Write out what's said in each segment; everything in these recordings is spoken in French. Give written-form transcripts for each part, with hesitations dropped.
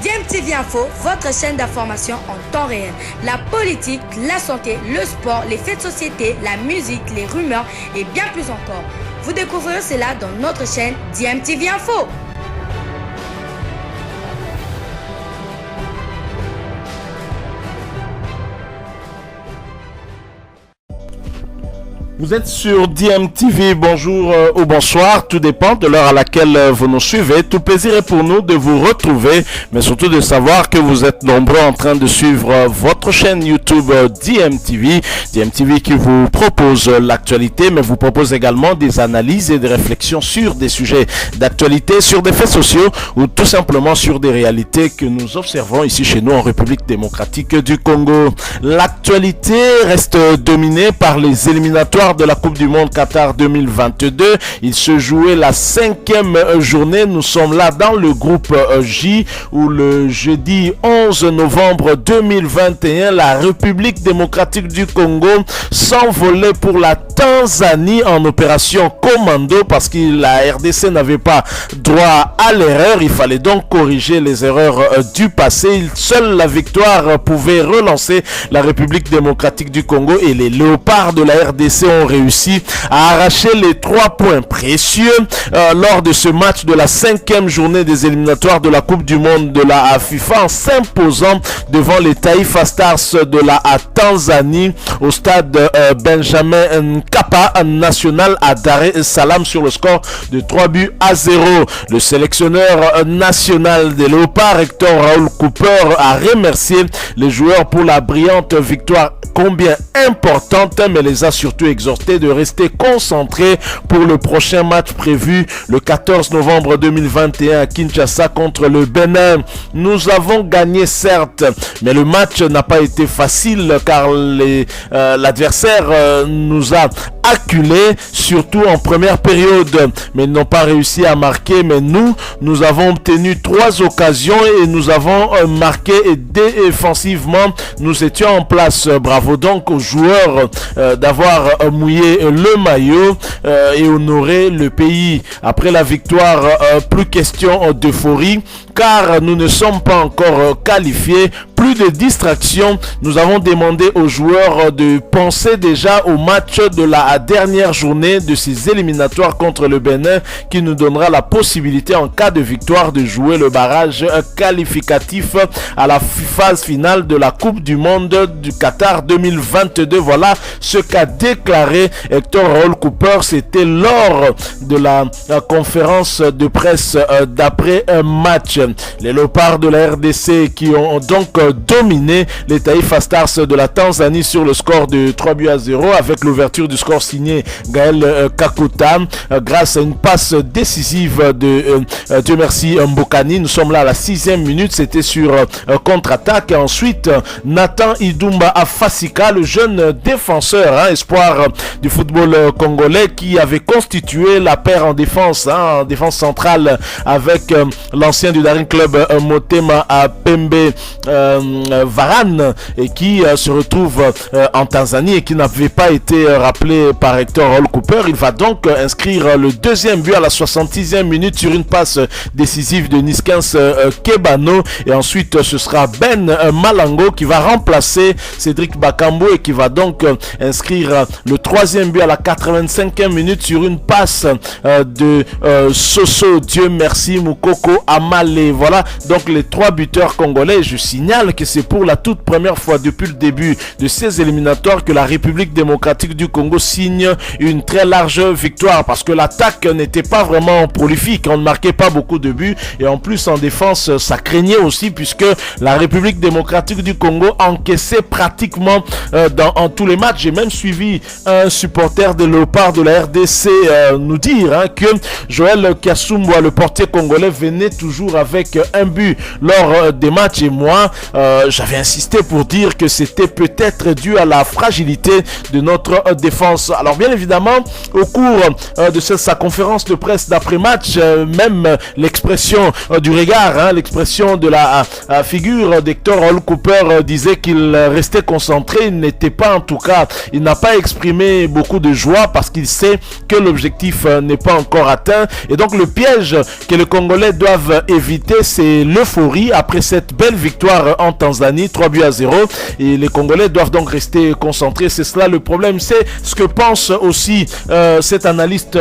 DMTV Info, votre chaîne d'information en temps réel. La politique, la santé, le sport, les faits de société, la musique, les rumeurs et bien plus encore. Vous découvrirez cela dans notre chaîne DMTV Info. Vous êtes sur DMTV, bonjour ou bonsoir, tout dépend de l'heure à laquelle vous nous suivez. Tout plaisir est pour nous de vous retrouver, mais surtout de savoir que vous êtes nombreux en train de suivre votre chaîne YouTube DMTV. DMTV qui vous propose l'actualité, mais vous propose également des analyses et des réflexions sur des sujets d'actualité, sur des faits sociaux ou tout simplement sur des réalités que nous observons ici chez nous en République démocratique du Congo. L'actualité reste dominée par les éliminatoires de la Coupe du Monde Qatar 2022. Il se jouait la 5e journée. Nous sommes là dans le groupe J où le jeudi 11 novembre 2021, la République démocratique du Congo s'envolait pour la Tanzanie en opération commando parce que la RDC n'avait pas droit à l'erreur. Il fallait donc corriger les erreurs du passé. Seule la victoire pouvait relancer la République démocratique du Congo et les léopards de la RDC ont réussi à arracher les 3 points précieux lors de ce match de la 5e journée des éliminatoires de la Coupe du Monde de la FIFA en s'imposant devant les Taifa Stars de la Tanzanie au stade Benjamin Mkapa national à Dar es Salaam sur le score de 3-0. Le sélectionneur national des Léopards, Hector Raoul Cooper, a remercié les joueurs pour la brillante victoire combien importante, mais les a surtout exhortés de rester concentrés pour le prochain match prévu le 14 novembre 2021 à Kinshasa contre le Bénin. Nous avons gagné certes, mais le match n'a pas été facile car l'adversaire nous a acculés, surtout en première période, mais ils n'ont pas réussi à marquer. Mais nous avons obtenu 3 occasions et nous avons marqué et défensivement nous étions en place. Bravo donc aux joueurs d'avoir mouillé le maillot et honoré le pays. Après la victoire, plus question d'euphorie car nous ne sommes pas encore qualifiés. Plus de distractions. Nous avons demandé aux joueurs de penser déjà au match de la dernière journée de ces éliminatoires contre le Bénin qui nous donnera la possibilité en cas de victoire de jouer le barrage qualificatif à la phase finale de la Coupe du Monde du Qatar 2022. Voilà ce qu'a déclaré Hector Raoul Cooper. C'était lors de la conférence de presse d'après un match. Les Léopards de la RDC qui ont donc dominé les Taifa Stars de la Tanzanie sur le score de 3-0 avec l'ouverture du score signé Gaël Kakuta grâce à une passe décisive de Dieu merci Mbokani. Nous sommes là à la 6e minute, c'était sur contre-attaque et ensuite Nathan Idumba Afasika, le jeune défenseur espoir du football congolais qui avait constitué la paire en défense centrale avec l'ancien du Daring Club Motema à Pembe Varane et qui se retrouve en Tanzanie et qui n'avait pas été rappelé par Hector Raoul Cooper. Il va donc inscrire le 2e but à la 66e minute sur une passe décisive de Niskens Kebano et ensuite ce sera Ben Malango qui va remplacer Cédric Bakambo et qui va donc inscrire le 3e but à la 85e minute sur une passe de Soso Dieu merci Moukoko Amale. Voilà donc les 3 buteurs congolais. Je signale que c'est pour la toute première fois depuis le début de ces éliminatoires que la République démocratique du Congo signe une très large victoire parce que l'attaque n'était pas vraiment prolifique, on ne marquait pas beaucoup de buts et en plus en défense ça craignait aussi puisque la République démocratique du Congo encaissait pratiquement dans tous les matchs. J'ai même suivi un supporter de Léopard de la RDC nous dire que Joël Kasumwa, le portier congolais, venait toujours avec un but lors des matchs et moi j'avais insisté pour dire que c'était peut-être dû à la fragilité de notre défense. Alors bien évidemment, au cours de sa conférence de presse d'après-match, même l'expression du regard, l'expression de la figure d'Hector Hall Cooper disait qu'il restait concentré. Il n'était pas, en tout cas, il n'a pas exprimé beaucoup de joie parce qu'il sait que l'objectif n'est pas encore atteint. Et donc le piège que les Congolais doivent éviter, c'est l'euphorie après cette belle victoire en Tanzanie, 3-0. Et les Congolais doivent donc rester concentrés. C'est cela le problème. C'est ce que pense aussi cet analyste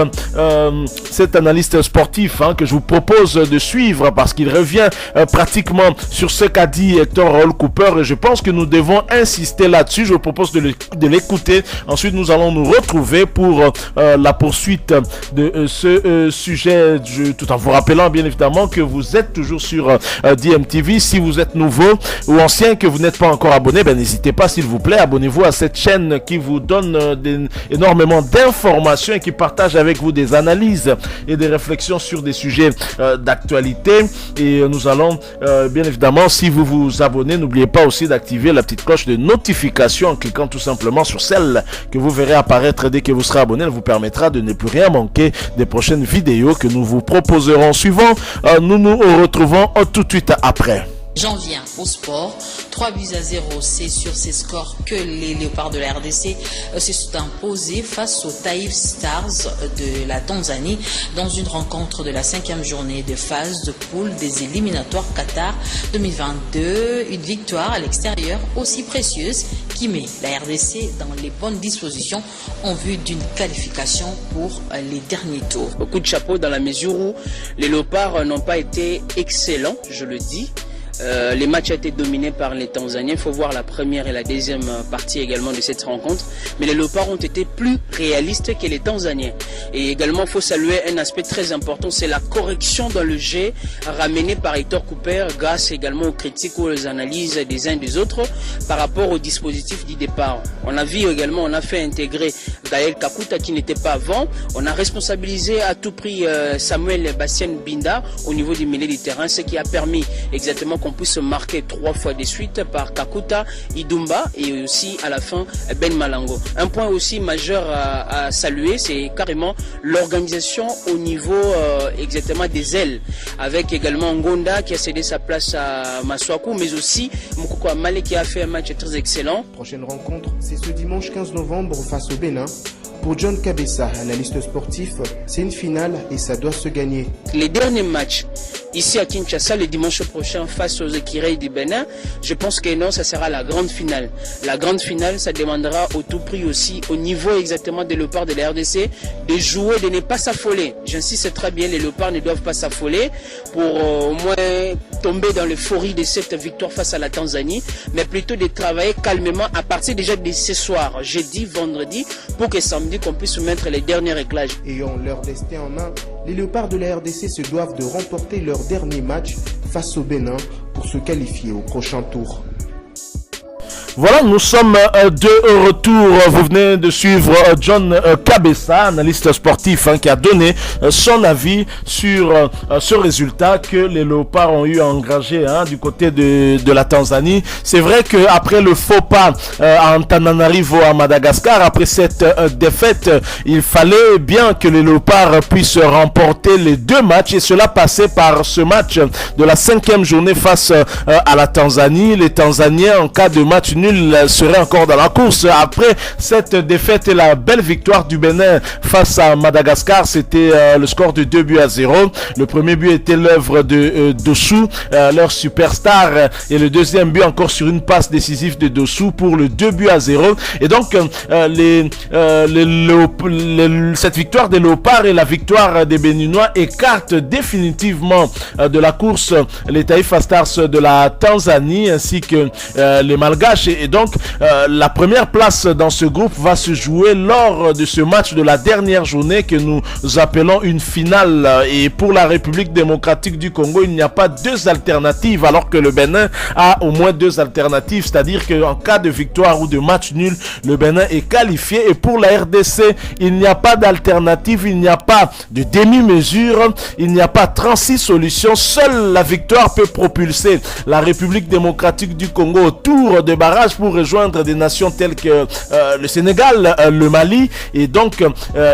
sportif que je vous propose de suivre parce qu'il revient pratiquement sur ce qu'a dit Hector Hall Cooper et je pense que nous devons insister là-dessus. Je vous propose de l'écouter. Ensuite, nous allons nous retrouver pour la poursuite de ce sujet, tout en vous rappelant bien évidemment que vous êtes toujours sur DMTV. Si vous êtes nouveau ou ancien, que vous n'êtes pas encore abonné, n'hésitez pas s'il vous plaît, abonnez-vous à cette chaîne qui vous donne énormément d'informations et qui partage avec vous des analyses et des réflexions sur des sujets d'actualité. Et nous allons bien évidemment, si vous vous abonnez, n'oubliez pas aussi d'activer la petite cloche de notification en cliquant tout simplement sur celle que vous verrez apparaître dès que vous serez abonné. Elle vous permettra de ne plus rien manquer des prochaines vidéos que nous vous proposerons. Suivant, nous nous retrouvons tout de suite après. J'en viens au sport. 3-0, c'est sur ces scores que les Léopards de la RDC se sont imposés face aux Taifa Stars de la Tanzanie dans une rencontre de la 5e journée de phase de poule des éliminatoires Qatar 2022. Une victoire à l'extérieur aussi précieuse qui met la RDC dans les bonnes dispositions en vue d'une qualification pour les derniers tours. Beaucoup de chapeau dans la mesure où les Léopards n'ont pas été excellents, je le dis. Les matchs ont été dominés par les Tanzaniens. Il faut voir la première et la deuxième partie également de cette rencontre. Mais les Léopards ont été plus réalistes que les Tanzaniens. Et également, il faut saluer un aspect très important, c'est la correction dans le jeu ramenée par Hector Cooper grâce également aux critiques ou aux analyses des uns des autres par rapport au dispositif du départ. On a vu également, on a fait intégrer Gaël Kakuta qui n'était pas avant. On a responsabilisé à tout prix Samuel Bastien Binda au niveau du milieu du terrain, ce qui a permis exactement qu'on puisse se marquer 3 fois de suite par Kakuta, Idumba et aussi à la fin Ben Malango. Un point aussi majeur à saluer, c'est carrément l'organisation au niveau exactement des ailes, avec également Ngonda qui a cédé sa place à Maswaku, mais aussi Mukoko Amale qui a fait un match très excellent. Prochaine rencontre, c'est ce dimanche 15 novembre face au Bénin. Pour John Kabessa, analyste sportif, c'est une finale et ça doit se gagner. Les derniers matchs ici à Kinshasa le dimanche prochain face aux Équireuils du Bénin, je pense que non, ça sera la grande finale. La grande finale, ça demandera au tout prix aussi, au niveau exactement des Léopards de la RDC, de jouer, de ne pas s'affoler. J'insiste très bien, les Léopards ne doivent pas s'affoler pour au moins tomber dans l'euphorie de cette victoire face à la Tanzanie, mais plutôt de travailler calmement à partir déjà de ce soir, jeudi, vendredi, pour que samedi qu'on puisse mettre les derniers réglages. Ayant leur destin en main, les Léopards de la RDC se doivent de remporter leur dernier match face au Bénin pour se qualifier au prochain tour. Voilà, nous sommes de retour. Vous venez de suivre John Kabessa, analyste sportif, qui a donné son avis sur ce résultat que les Léopards ont eu à engager du côté de la Tanzanie. C'est vrai qu'après le faux pas à Antananarivo à Madagascar, après cette défaite, il fallait bien que les Léopards puissent remporter les 2 matchs et cela passait par ce match de la 5e journée face à la Tanzanie. Les Tanzaniens, en cas de match nul, serait encore dans la course. Après cette défaite et la belle victoire du Bénin face à Madagascar, c'était le score de 2-0. Le premier but était l'œuvre de Dossou, leur superstar, et le deuxième but encore sur une passe décisive de Dossou pour le 2-0. Et donc cette victoire des Léopards et la victoire des Béninois écartent définitivement de la course les Taifa Stars de la Tanzanie ainsi que les Malgaches. Et donc, la première place dans ce groupe va se jouer lors de ce match de la dernière journée que nous appelons une finale. Et pour la République démocratique du Congo, il n'y a pas deux alternatives, alors que le Bénin a au moins deux alternatives, c'est-à-dire qu'en cas de victoire ou de match nul, le Bénin est qualifié. Et pour la RDC, il n'y a pas d'alternative, il n'y a pas de demi-mesure, il n'y a pas 36 solutions. Seule la victoire peut propulser la République démocratique du Congo au tour de barrage pour rejoindre des nations telles que le Sénégal, le Mali, et donc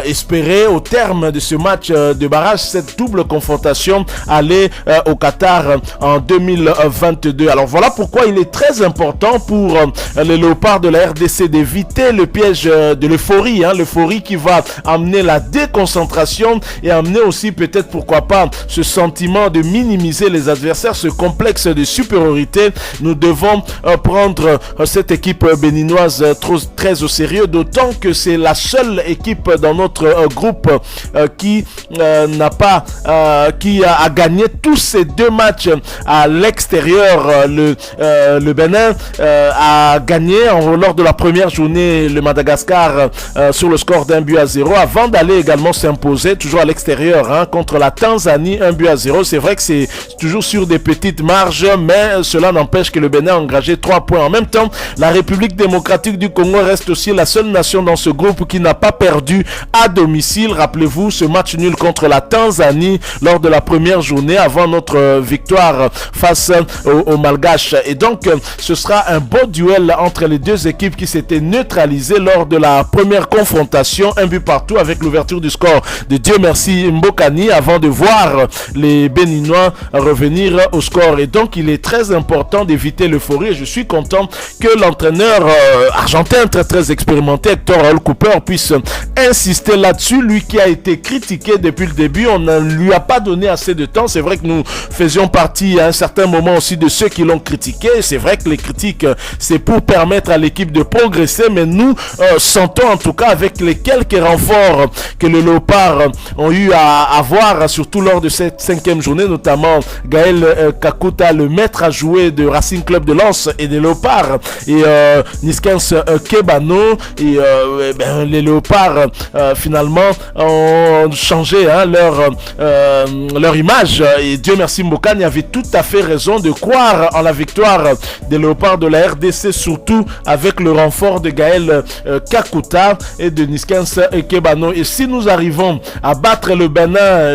espérer au terme de ce match de barrage, cette double confrontation, aller au Qatar en 2022. Alors voilà pourquoi il est très important pour les léopards de la RDC d'éviter le piège de l'euphorie, l'euphorie qui va amener la déconcentration et amener aussi peut-être, pourquoi pas, ce sentiment de minimiser les adversaires, ce complexe de supériorité. Nous devons prendre cette équipe béninoise très au sérieux, d'autant que c'est la seule équipe dans notre groupe qui a gagné tous ces deux matchs à l'extérieur. Le Bénin a gagné lors de la première journée le Madagascar sur le score d'1-0 avant d'aller également s'imposer toujours à l'extérieur contre la Tanzanie 1-0. C'est vrai que c'est toujours sur des petites marges, mais cela n'empêche que le Bénin a engagé 3 points. En même temps, la République démocratique du Congo reste aussi la seule nation dans ce groupe qui n'a pas perdu à domicile. Rappelez-vous ce match nul contre la Tanzanie lors de la première journée avant notre victoire face aux Malgaches. Et donc, ce sera un beau duel entre les deux équipes qui s'étaient neutralisées lors de la première confrontation, 1 but partout, avec l'ouverture du score de Dieu merci Mbokani, avant de voir les Béninois revenir au score. Et donc, il est très important d'éviter l'euphorie. Et je suis content que l'entraîneur argentin très expérimenté, Hector Raúl Cooper, puisse insister là-dessus. Lui qui a été critiqué depuis le début, on ne lui a pas donné assez de temps. C'est vrai que nous faisions partie à un certain moment aussi de ceux qui l'ont critiqué. C'est vrai que les critiques, c'est pour permettre à l'équipe de progresser, mais nous sentons en tout cas, avec les quelques renforts que les Léopards ont eu à avoir, surtout lors de cette 5e journée, notamment Gaël Kakuta, le maître à jouer de Racing Club de Lens et des Léopards, et Niskens Kebano, et les Léopards finalement ont changé leur image. Et Dieu merci Mbokani avait tout à fait raison de croire en la victoire des Léopards de la RDC, surtout avec le renfort de Gaël Kakuta et de Niskens Kebano. Et si nous arrivons à battre le Bénin,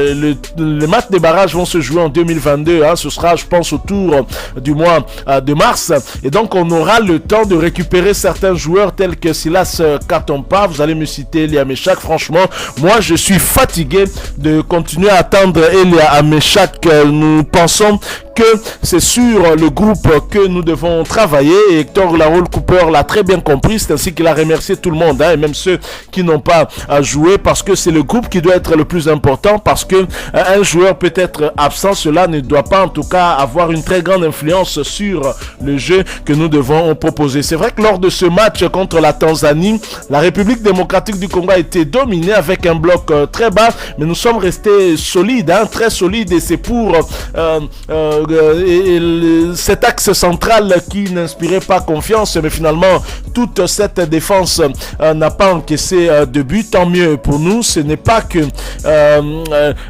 les matchs de barrage vont se jouer en 2022. Ce sera, je pense, autour du mois de mars. Et donc, on aura le temps de récupérer certains joueurs tels que Silas Katompa. Vous allez me citer Elia Meshak. Franchement, moi, je suis fatigué de continuer à attendre Elia Meshak. Nous pensons que c'est sur le groupe que nous devons travailler, et Hector Raúl Cooper l'a très bien compris. C'est ainsi qu'il a remercié tout le monde, et même ceux qui n'ont pas joué, parce que c'est le groupe qui doit être le plus important, parce que un joueur peut être absent, cela ne doit pas en tout cas avoir une très grande influence sur le jeu que nous devons proposer. C'est vrai que lors de ce match contre la Tanzanie, la République démocratique du Congo a été dominée avec un bloc très bas, mais nous sommes restés solides, très solides, et c'est pour cet axe central qui n'inspirait pas confiance, mais finalement toute cette défense n'a pas encaissé de but. Tant mieux pour nous. Ce n'est pas que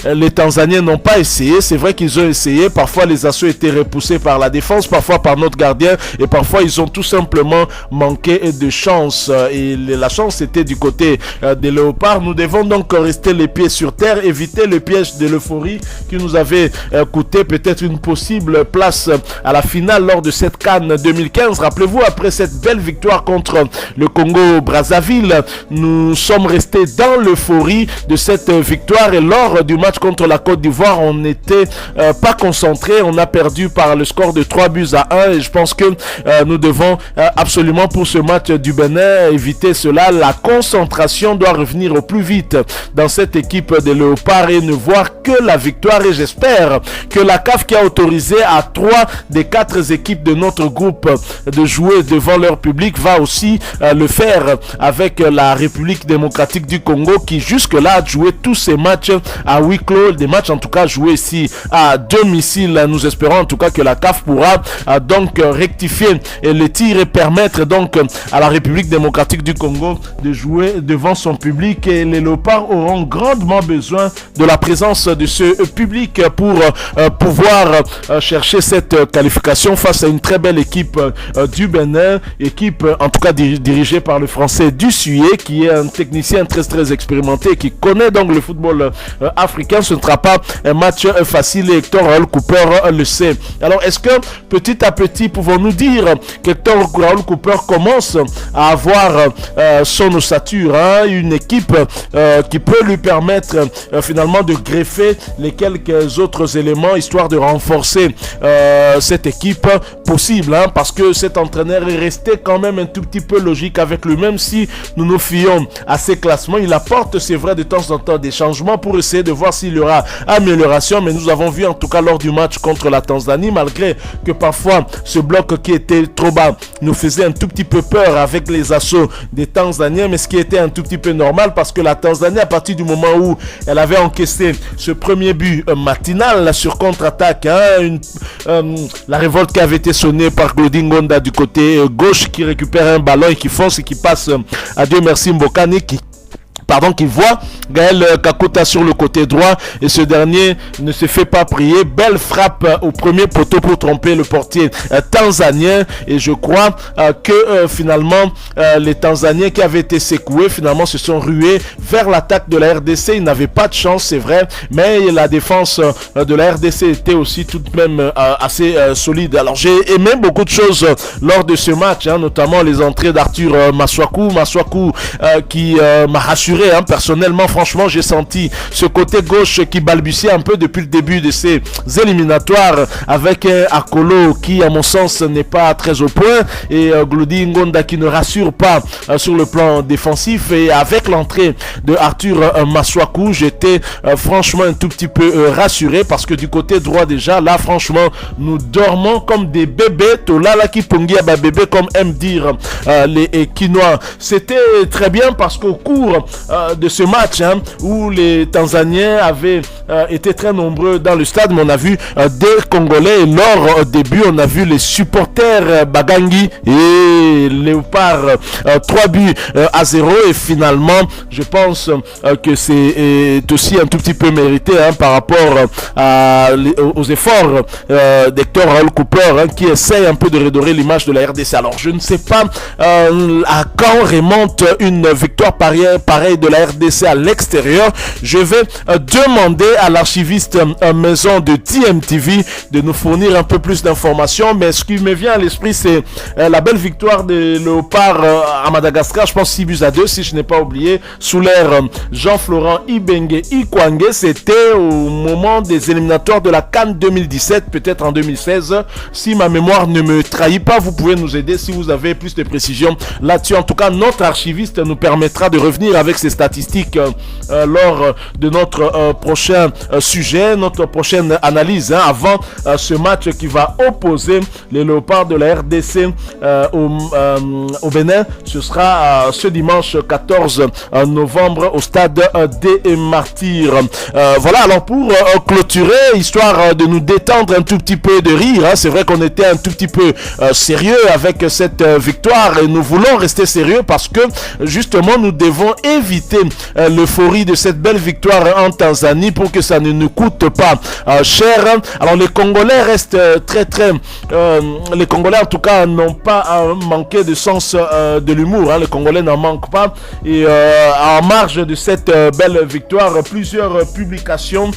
les Tanzaniens n'ont pas essayé, c'est vrai qu'ils ont essayé. Parfois les assauts étaient repoussés par la défense, parfois par notre gardien, et parfois ils ont tout simplement manqué de chance, et la chance était du côté des Léopards. Nous devons donc rester les pieds sur terre, éviter le piège de l'euphorie qui nous avait coûté peut-être une possible place à la finale lors de cette CAN 2015. Rappelez-vous, après cette belle victoire contre le Congo-Brazzaville, nous sommes restés dans l'euphorie de cette victoire, et lors du match contre la Côte d'Ivoire, on n'était pas concentré. On a perdu par le score de 3-1, et je pense que nous devons absolument, pour ce match du Bénin, éviter cela. La concentration doit revenir au plus vite dans cette équipe des Léopards et ne voir que la victoire, et j'espère que la CAF, qui a autorisé autoriser à 3 des 4 équipes de notre groupe de jouer devant leur public va aussi le faire avec la République démocratique du Congo qui jusque-là a joué tous ses matchs à huis clos, des matchs en tout cas joués ici à domicile. Nous espérons en tout cas que la CAF pourra donc rectifier les tirs et permettre donc à la République démocratique du Congo de jouer devant son public, et les Léopards auront grandement besoin de la présence de ce public pour pouvoir chercher cette qualification face à une très belle équipe du Bénin, équipe en tout cas dirigée par le Français Dussuyer qui est un technicien très expérimenté qui connaît donc le football africain. Ce ne sera pas un match facile et Hector Raoul Cooper le sait. Alors est-ce que petit à petit pouvons-nous dire qu'Hector Raoul Cooper commence à avoir son ossature, une équipe qui peut lui permettre finalement de greffer les quelques autres éléments histoire de renforcer cette équipe possible, parce que cet entraîneur est resté quand même un tout petit peu logique avec lui-même. Si nous nous fions à ses classements, il apporte, c'est vrai, de temps en temps des changements pour essayer de voir s'il y aura amélioration, mais nous avons vu en tout cas lors du match contre la Tanzanie, malgré que parfois ce bloc qui était trop bas nous faisait un tout petit peu peur avec les assauts des Tanzaniens, mais ce qui était un tout petit peu normal parce que la Tanzanie, à partir du moment où elle avait encaissé ce premier but matinal sur contre-attaque, la révolte qui avait été sonnée par Glody Ngonda du côté gauche qui récupère un ballon et qui fonce et qui passe à Dieu merci Mbokani qui voit Gaël Kakota sur le côté droit et ce dernier ne se fait pas prier. Belle frappe au premier poteau pour tromper le portier tanzanien, et je crois que finalement les Tanzaniens qui avaient été secoués finalement se sont rués vers l'attaque de la RDC. Ils n'avaient pas de chance, c'est vrai, mais la défense de la RDC était aussi tout de même assez solide. Alors j'ai aimé beaucoup de choses lors de ce match, notamment les entrées d'Arthur Maswaku qui m'a rassuré. Personnellement, franchement, j'ai senti ce côté gauche qui balbutiait un peu depuis le début de ces éliminatoires avec Akolo qui, à mon sens, n'est pas très au point, et Glody Ngonda qui ne rassure pas sur le plan défensif. Et avec l'entrée de Arthur Maswaku, j'étais franchement un tout petit peu rassuré parce que du côté droit déjà, là, franchement, nous dormons comme des bébés. Tolala qui pongi à bébé, comme aiment dire les Quinois. C'était très bien parce qu'au cours de ce match où les Tanzaniens avaient été très nombreux dans le stade, mais on a vu des Congolais, et lors début on a vu les supporters Bagangi et Léopard 3-0, et finalement je pense que c'est aussi un tout petit peu mérité par rapport aux efforts d'Hector Raoul Cooper qui essaye un peu de redorer l'image de la RDC. Alors je ne sais pas à quand remonte une victoire pareille de la RDC à l'extérieur. Je vais demander à l'archiviste maison de TMTV de nous fournir un peu plus d'informations, mais ce qui me vient à l'esprit c'est la belle victoire des Léopards à Madagascar, je pense 6-2 si je n'ai pas oublié, sous l'ère Jean-Florent Ibenge Ikwange. C'était au moment des éliminatoires de la CAN 2017, peut-être en 2016 si ma mémoire ne me trahit pas. Vous pouvez nous aider si vous avez plus de précisions là-dessus. En tout cas, notre archiviste nous permettra de revenir avec ces statistiques lors de notre prochain sujet, notre prochaine analyse avant ce match qui va opposer les Léopards de la RDC au Bénin. Ce sera ce dimanche 14 novembre au stade des Martyrs. Voilà, alors pour clôturer, histoire de nous détendre un tout petit peu de rire, c'est vrai qu'on était un tout petit peu sérieux avec cette victoire et nous voulons rester sérieux parce que justement nous devons éviter l'euphorie de cette belle victoire en Tanzanie pour que ça ne nous coûte pas cher. Alors les Congolais restent les Congolais en tout cas n'ont pas manqué de sens de l'humour, les Congolais n'en manquent pas, et en marge de cette belle victoire, plusieurs publications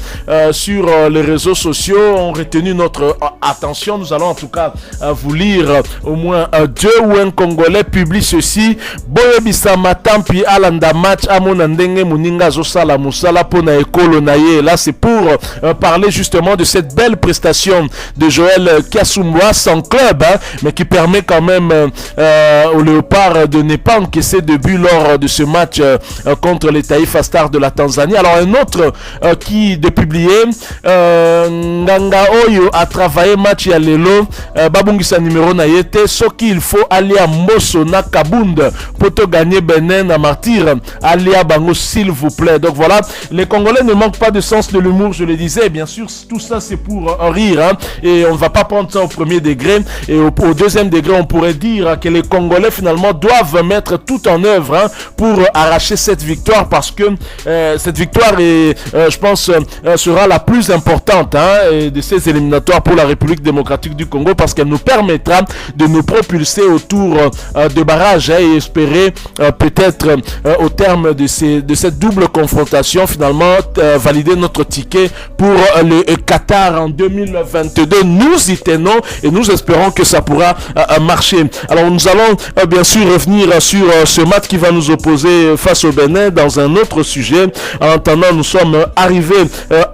sur les réseaux sociaux ont retenu notre attention. Nous allons en tout cas vous lire au moins deux où un Congolais publie ceci: Boye Bissama Tampi Alanda match match amona ndenge moninga zosala musala pona ekolo na ye. Là c'est pour parler justement de cette belle prestation de Joël Kiassoumwa, sans club, hein, mais qui permet quand même au Léopard de ne pas encaisser de but lors de ce match contre les Taifa Stars de la Tanzanie. Alors un autre qui de publier Nganga Oyo a travaillé match ya lelo babungisa numéro na yete soki il faut aller à Mosso na Kabund pour te gagner Benin à Martyr, aller à Bango s'il vous plaît. Donc voilà, les Congolais ne manquent pas de sens de l'humour, je le disais. Bien sûr, tout ça c'est pour en rire, hein, et on ne va pas prendre ça au premier degré. Et au deuxième degré, on pourrait dire que les Congolais finalement doivent mettre tout en œuvre, hein, pour arracher cette victoire, parce que cette victoire est, je pense, sera la plus importante, hein, de ces éliminatoires pour la République démocratique du Congo, parce qu'elle nous permettra de nous propulser au tour de barrage, hein, et espérer peut-être au terme de cette double confrontation finalement valider notre ticket pour le Qatar en 2022. Nous y tenons et nous espérons que ça pourra marcher. Alors nous allons bien sûr revenir sur ce match qui va nous opposer face au Bénin dans un autre sujet. En attendant, nous sommes arrivés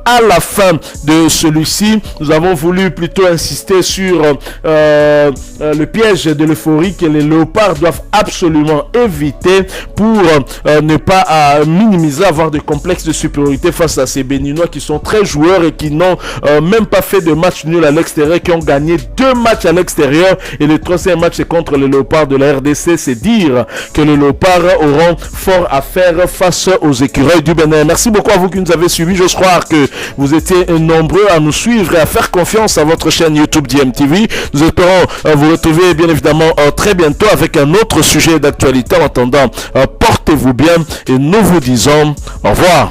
à la fin de celui-ci. Nous avons voulu plutôt insister sur le piège de l'euphorie que les Léopards doivent absolument éviter pour ne pas minimiser, avoir des complexes de supériorité face à ces Béninois qui sont très joueurs et qui n'ont même pas fait de match nul à l'extérieur, qui ont gagné 2 matchs à l'extérieur, et le 3e match est contre les Léopards de la RDC. C'est dire que les Léopards auront fort à faire face aux écureuils du Bénin. Merci beaucoup à vous qui nous avez suivis. J'ose croire que vous étiez nombreux à nous suivre et à faire confiance à votre chaîne YouTube DMTV. Nous espérons vous retrouver bien évidemment très bientôt avec un autre sujet d'actualité. En attendant, portez-vous bien et nous vous disons au revoir.